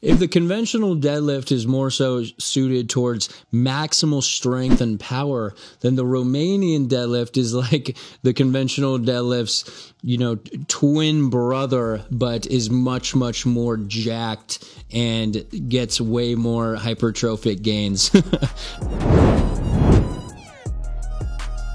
If the conventional deadlift is more so suited towards maximal strength and power, then the Romanian deadlift is like the conventional deadlift's, twin brother, but is much, much more jacked and gets way more hypertrophic gains.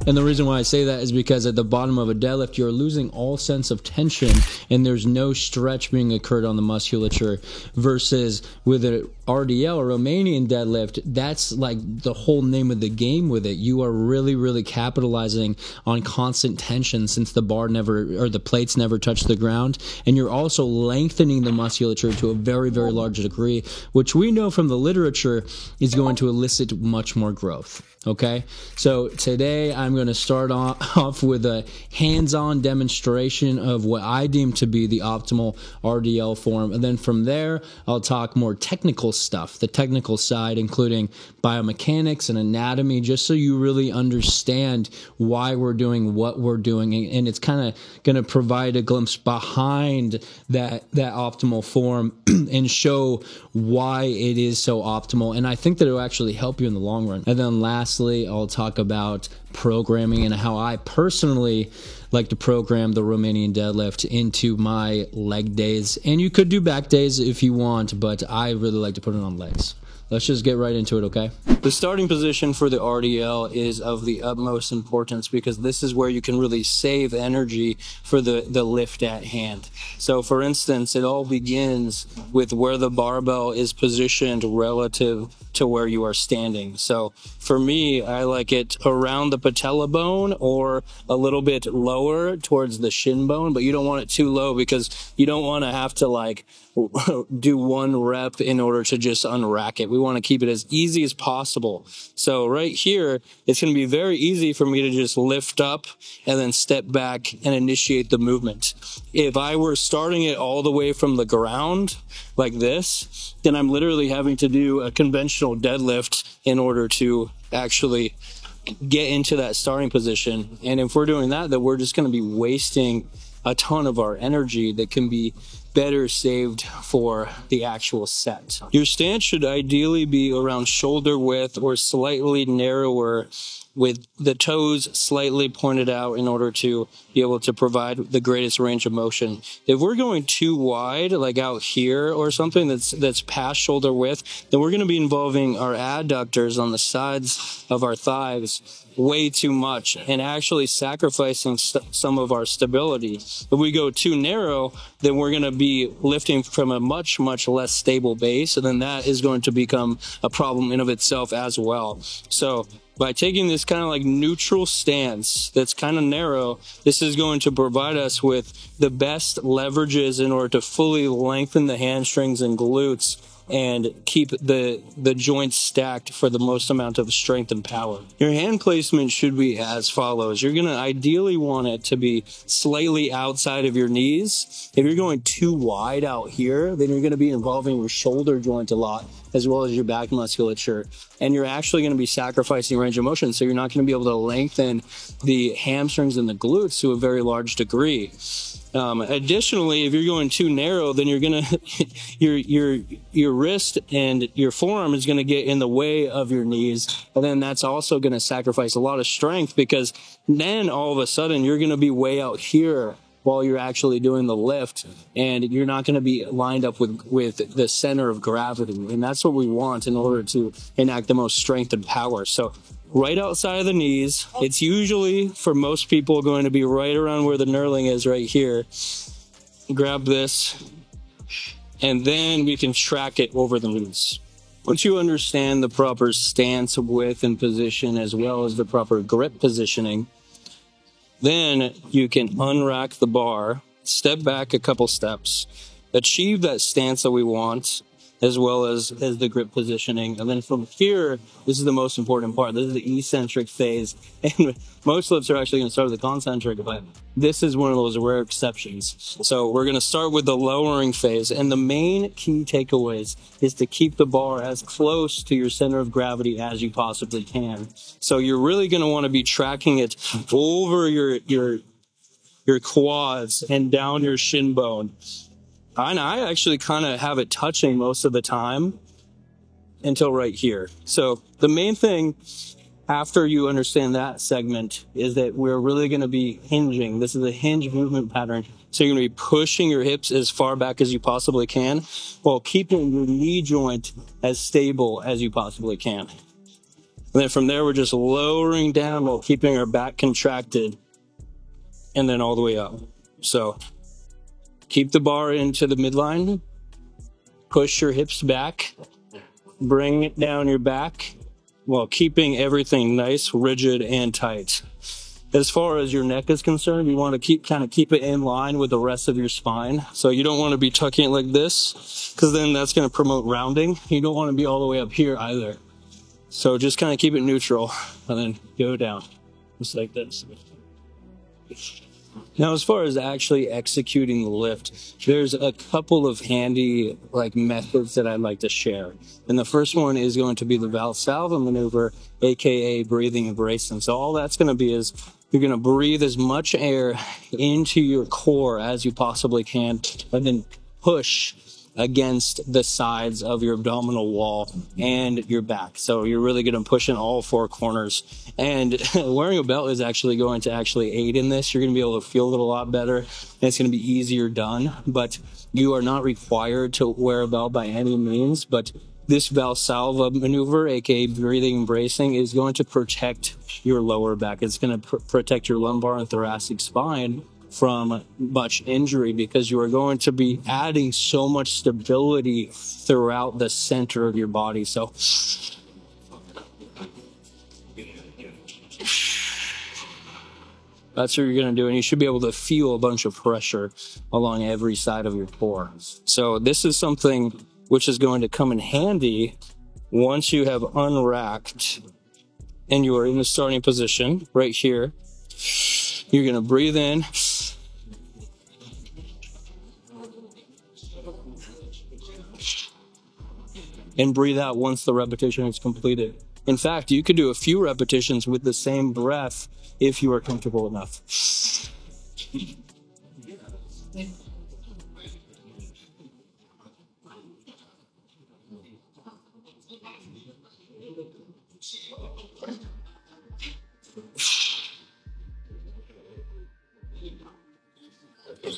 And the reason why I say that is because at the bottom of a deadlift, you're losing all sense of tension and there's no stretch being occurred on the musculature, versus with an RDL, a Romanian deadlift, that's like the whole name of the game with it. You are really, really capitalizing on constant tension since the bar the plates never touch the ground. And you're also lengthening the musculature to a very, very large degree, which we know from the literature is going to elicit much more growth. Okay, so today I'm going to start off with a hands-on demonstration of what I deem to be the optimal RDL form. And then from there, I'll talk more technical stuff, the technical side, including biomechanics and anatomy, just so you really understand why we're doing what we're doing. And it's kind of going to provide a glimpse behind that optimal form and show why it is so optimal. And I think that it will actually help you in the long run. And then lastly, I'll talk about programming and how I personally like to program the Romanian deadlift into my leg days. And you could do back days if you want, but I really like to put it on legs. Let's just get right into it, okay? The starting position for the RDL is of the utmost importance because this is where you can really save energy for the lift at hand. So for instance, it all begins with where the barbell is positioned relative to where you are standing. So for me, I like it around the patella bone or a little bit lower towards the shin bone, but you don't want it too low because you don't want to have to do one rep in order to just unrack it. We want to keep it as easy as possible. So right here, it's going to be very easy for me to just lift up and then step back and initiate the movement. If I were starting it all the way from the ground like this, then I'm literally having to do a conventional deadlift in order to actually get into that starting position. And if we're doing that, then we're just going to be wasting a ton of our energy that can be better saved for the actual set. Your stance should ideally be around shoulder width or slightly narrower, with the toes slightly pointed out in order to be able to provide the greatest range of motion. If we're going too wide, like out here or something that's past shoulder width, then we're going to be involving our adductors on the sides of our thighs way too much and actually sacrificing some of our stability. If we go too narrow, then we're going to be lifting from a much, much less stable base, and then that is going to become a problem in of itself as well. So by taking this kind of like neutral stance that's kind of narrow, this is going to provide us with the best leverages in order to fully lengthen the hamstrings and glutes and keep the joints stacked for the most amount of strength and power. Your hand placement should be as follows. You're going to ideally want it to be slightly outside of your knees. If you're going too wide out here, then you're going to be involving your shoulder joint a lot, as well as your back musculature. And you're actually going to be sacrificing range of motion, so you're not going to be able to lengthen the hamstrings and the glutes to a very large degree. Additionally, if you're going too narrow, then you're gonna your wrist and your forearm is gonna get in the way of your knees, and then that's also gonna sacrifice a lot of strength, because then all of a sudden you're gonna be way out here while you're actually doing the lift, and you're not gonna be lined up with the center of gravity, and that's what we want in order to enact the most strength and power. So right outside of the knees. It's usually, for most people, going to be right around where the knurling is right here. Grab this, and then we can track it over the knees. Once you understand the proper stance, width, and position, as well as the proper grip positioning, then you can unrack the bar, step back a couple steps, achieve that stance that we want, as well as the grip positioning. And then from here, this is the most important part. This is the eccentric phase. And most lifts are actually going to start with the concentric, but this is one of those rare exceptions. So we're going to start with the lowering phase. And the main key takeaways is to keep the bar as close to your center of gravity as you possibly can. So you're really going to want to be tracking it over your quads and down your shin bone. And I actually kind of have it touching most of the time until right here. So the main thing after you understand that segment is that we're really going to be hinging. This is a hinge movement pattern. So you're going to be pushing your hips as far back as you possibly can while keeping your knee joint as stable as you possibly can. And then from there, we're just lowering down while keeping our back contracted and then all the way up. So keep the bar into the midline, push your hips back, bring it down your back while keeping everything nice, rigid, and tight. As far as your neck is concerned, you want to keep it in line with the rest of your spine. So you don't want to be tucking it like this, because then that's going to promote rounding. You don't want to be all the way up here either. So just kind of keep it neutral and then go down, just like this. Now, as far as actually executing the lift, there's a couple of handy methods that I'd like to share. And the first one is going to be the Valsalva maneuver, aka breathing and bracing. So all that's going to be is you're going to breathe as much air into your core as you possibly can, and then push against the sides of your abdominal wall and your back. So you're really going to push in all four corners. And wearing a belt is actually going to aid in this. You're going to be able to feel it a lot better, and it's going to be easier done. But you are not required to wear a belt by any means. But this Valsalva maneuver, aka breathing and bracing, is going to protect your lower back. It's going to protect your lumbar and thoracic spine from much injury, because you are going to be adding so much stability throughout the center of your body. So that's what you're going to do, and you should be able to feel a bunch of pressure along every side of your core. So this is something which is going to come in handy once you have unracked and you are in the starting position right here. You're going to breathe in. And breathe out once the repetition is completed. In fact, you could do a few repetitions with the same breath if you are comfortable enough.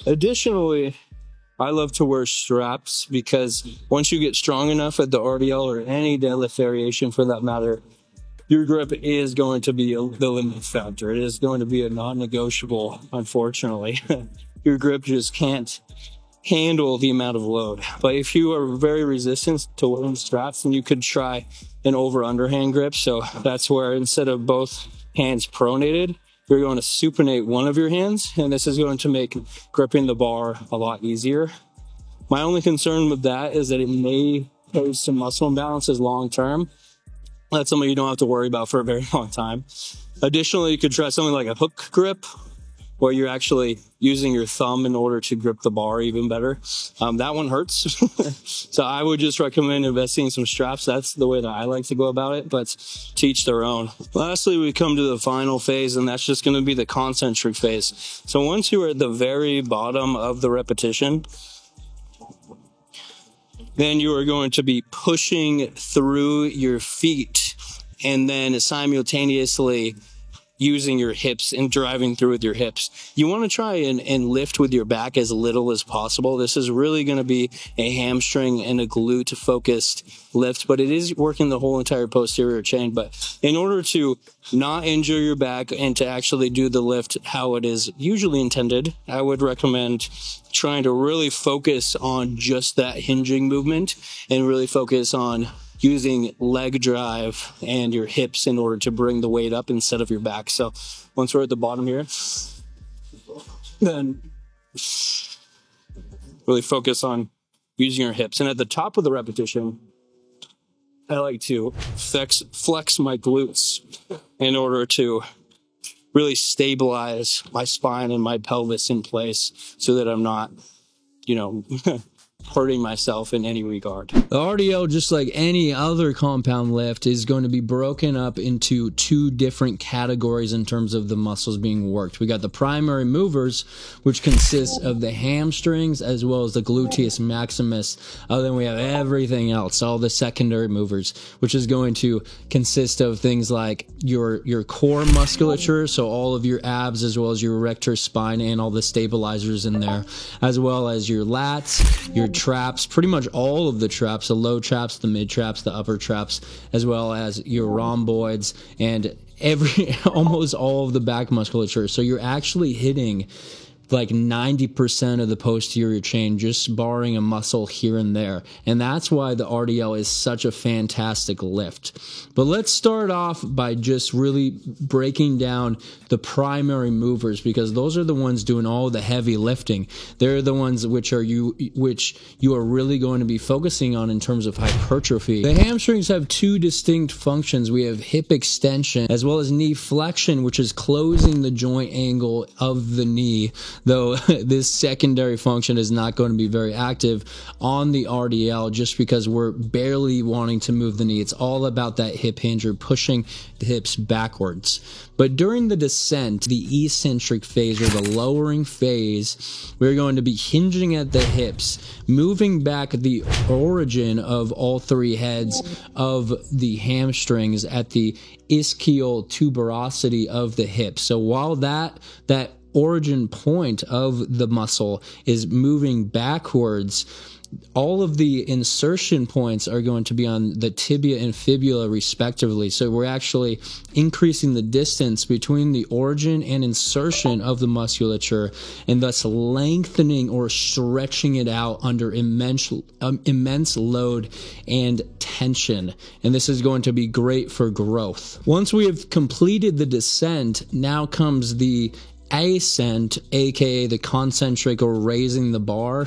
Additionally, I love to wear straps, because once you get strong enough at the RDL or any deadlift variation for that matter, your grip is going to be the limit factor. It is going to be a non-negotiable, unfortunately. Your grip just can't handle the amount of load. But if you are very resistant to wearing straps, then you could try an over-underhand grip. So that's where instead of both hands pronated, you're going to supinate one of your hands, and this is going to make gripping the bar a lot easier. My only concern with that is that it may pose some muscle imbalances long term. That's something you don't have to worry about for a very long time. Additionally, you could try something like a hook grip, where you're actually using your thumb in order to grip the bar even better. That one hurts. So I would just recommend investing in some straps. That's the way that I like to go about it, but to each their own. Lastly, we come to the final phase, and that's just going to be the concentric phase. So once you are at the very bottom of the repetition, then you are going to be pushing through your feet and then simultaneously using your hips and driving through with your hips. You want to try and lift with your back as little as possible. This is really going to be a hamstring and a glute focused lift, but it is working the whole entire posterior chain. But in order to not injure your back and to actually do the lift how it is usually intended, I would recommend trying to really focus on just that hinging movement and really focus on using leg drive and your hips in order to bring the weight up instead of your back. So once we're at the bottom here, then really focus on using your hips. And at the top of the repetition, I like to flex my glutes in order to really stabilize my spine and my pelvis in place so that I'm not, hurting myself in any regard. The RDL, just like any other compound lift, is going to be broken up into two different categories in terms of the muscles being worked. We got the primary movers, which consists of the hamstrings as well as the gluteus maximus. Then we have everything else, all the secondary movers, which is going to consist of things like your core musculature, so all of your abs as well as your erector spine and all the stabilizers in there, as well as your lats, your traps, pretty much all of the traps, the low traps, the mid traps, the upper traps, as well as your rhomboids and almost all of the back musculature. So you're actually hitting like 90% of the posterior chain, just barring a muscle here and there. And that's why the RDL is such a fantastic lift. But let's start off by just really breaking down the primary movers, because those are the ones doing all the heavy lifting. They're the ones which you are really going to be focusing on in terms of hypertrophy. The hamstrings have two distinct functions. We have hip extension as well as knee flexion, which is closing the joint angle of the knee, though this secondary function is not going to be very active on the RDL just because we're barely wanting to move the knee. It's all about that hip hinge or pushing the hips backwards. But during the descent, the eccentric phase or the lowering phase, we're going to be hinging at the hips, moving back the origin of all three heads of the hamstrings at the ischial tuberosity of the hip. So while that origin point of the muscle is moving backwards, all of the insertion points are going to be on the tibia and fibula respectively. So we're actually increasing the distance between the origin and insertion of the musculature, and thus lengthening or stretching it out under immense load and tension. And this is going to be great for growth. Once we have completed the descent, now comes the ascent, aka the concentric or raising the bar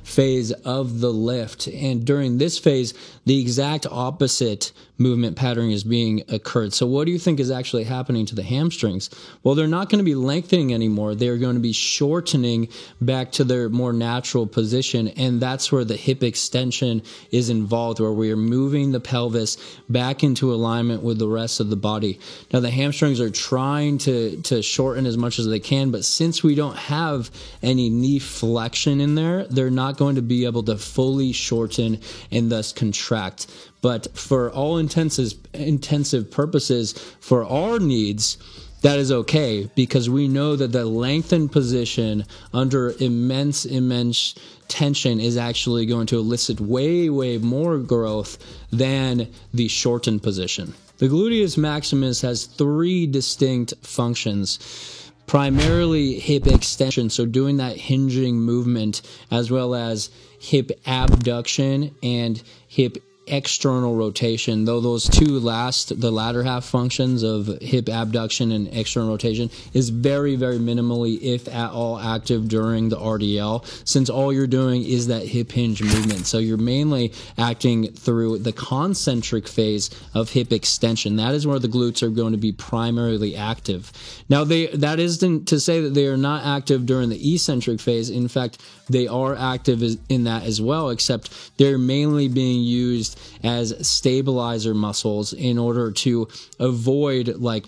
phase of the lift. And during this phase, the exact opposite movement pattern is being occurred. So what do you think is actually happening to the hamstrings? Well, they're not going to be lengthening anymore. They're going to be shortening back to their more natural position. And that's where the hip extension is involved, where we are moving the pelvis back into alignment with the rest of the body. Now, the hamstrings are trying to shorten as much as they can, but since we don't have any knee flexion in there, they're not going to be able to fully shorten and thus contract. But for all intensive purposes, for our needs, that is okay, because we know that the lengthened position under immense tension is actually going to elicit way more growth than the shortened position. The gluteus maximus has three distinct functions. Primarily hip extension, so doing that hinging movement, as well as hip abduction and hip external rotation, though those two the latter half functions of hip abduction and external rotation is very minimally, if at all, active during the RDL, since all you're doing is that hip hinge movement. So you're mainly acting through the concentric phase of hip extension. That is where the glutes are going to be primarily active. Now, that isn't to say that they are not active during the eccentric phase. In fact, they are active in that as well, except they're mainly being used as stabilizer muscles in order to avoid like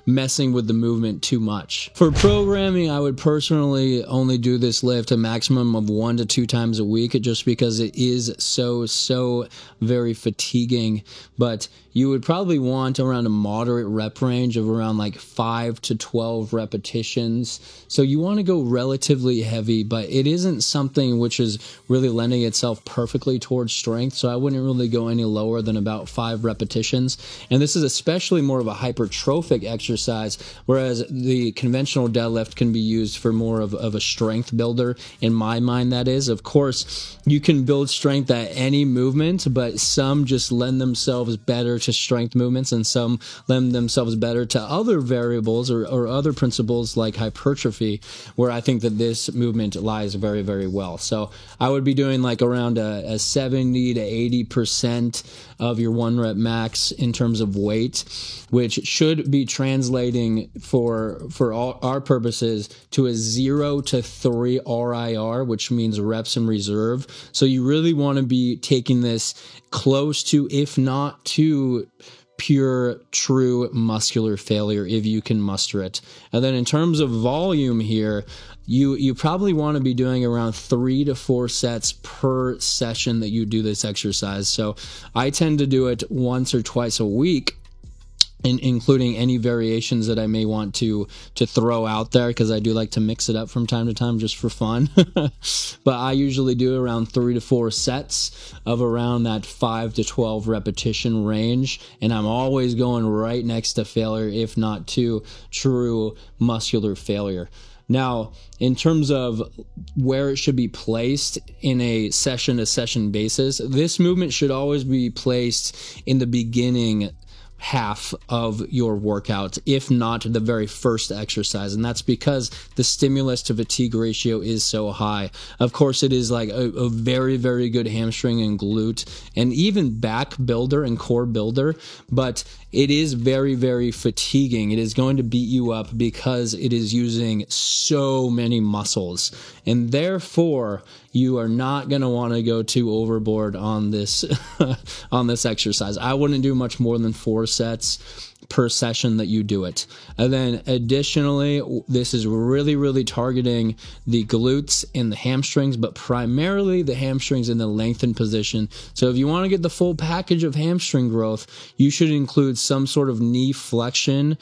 messing with the movement too much. For programming, I would personally only do this lift a maximum of 1 to 2 times a week, just because it is so very fatiguing. But you would probably want around a moderate rep range of around like 5 to 12 repetitions. So you want to go relatively heavy, but it isn't something which is really lending itself perfectly towards strength. So I wouldn't really go any lower than about 5 repetitions. And this is especially more of a hypertrophic exercise, whereas the conventional deadlift can be used for more of a strength builder. In my mind, that is. Of course, you can build strength at any movement, but some just lend themselves better to strength movements, and some lend themselves better to other variables or other principles like hypertrophy, where I think that this movement lies very well. So I would be doing like around a 70 to 80% of your 1 rep max in terms of weight, which should be translating for all our purposes to a 0 to 3 RIR, which means reps in reserve. So you really want to be taking this close to, if not to, pure, true muscular failure if you can muster it. And then in terms of volume here, you probably want to be doing around 3 to 4 sets per session that you do this exercise. So I tend to do it once or twice a week, including any variations that I may want to throw out there, because I do like to mix it up from time to time just for fun. But I usually do around 3 to 4 sets of around that 5 to 12 repetition range, and I'm always going right next to failure, if not to true muscular failure. Now, in terms of where it should be placed in a session-to-session basis, this movement should always be placed in the beginning half of your workout, if not the very first exercise. And that's because the stimulus to fatigue ratio is so high. Of course, it is like a very, very good hamstring and glute and even back builder and core builder, but it is very, very fatiguing. It is going to beat you up because it is using so many muscles. And therefore, you are not going to want to go too overboard on this on this exercise. I wouldn't do much more than 4 sets per session that you do it. And then additionally, this is really, really targeting the glutes and the hamstrings, but primarily the hamstrings in the lengthened position. So if you want to get the full package of hamstring growth, you should include some sort of knee flexion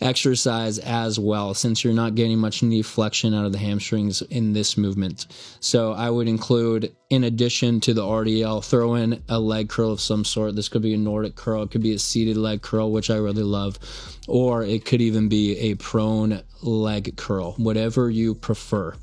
exercise as well, since you're not getting much knee flexion out of the hamstrings in this movement. So I would include, in addition to the RDL, throw in a leg curl of some sort. This could be a Nordic curl, it could be a seated leg curl, which I really love, or it could even be a prone leg curl, whatever you prefer.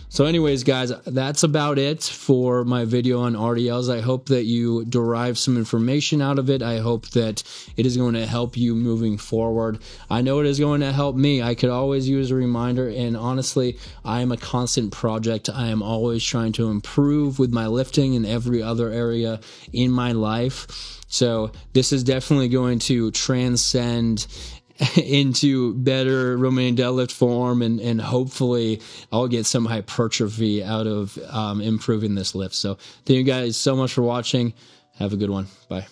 So anyways, guys, that's about it for my video on RDLs. I hope that you derive some information out of it. I hope that it is going to help you moving forward. I know it is going to help me. I could always use a reminder, and honestly, I am a constant project. I am always trying to improve with my lifting and every other area in my life. So this is definitely going to transcend into better Romanian deadlift form, and hopefully I'll get some hypertrophy out of improving this lift. So thank you guys so much for watching. Have a good one. Bye.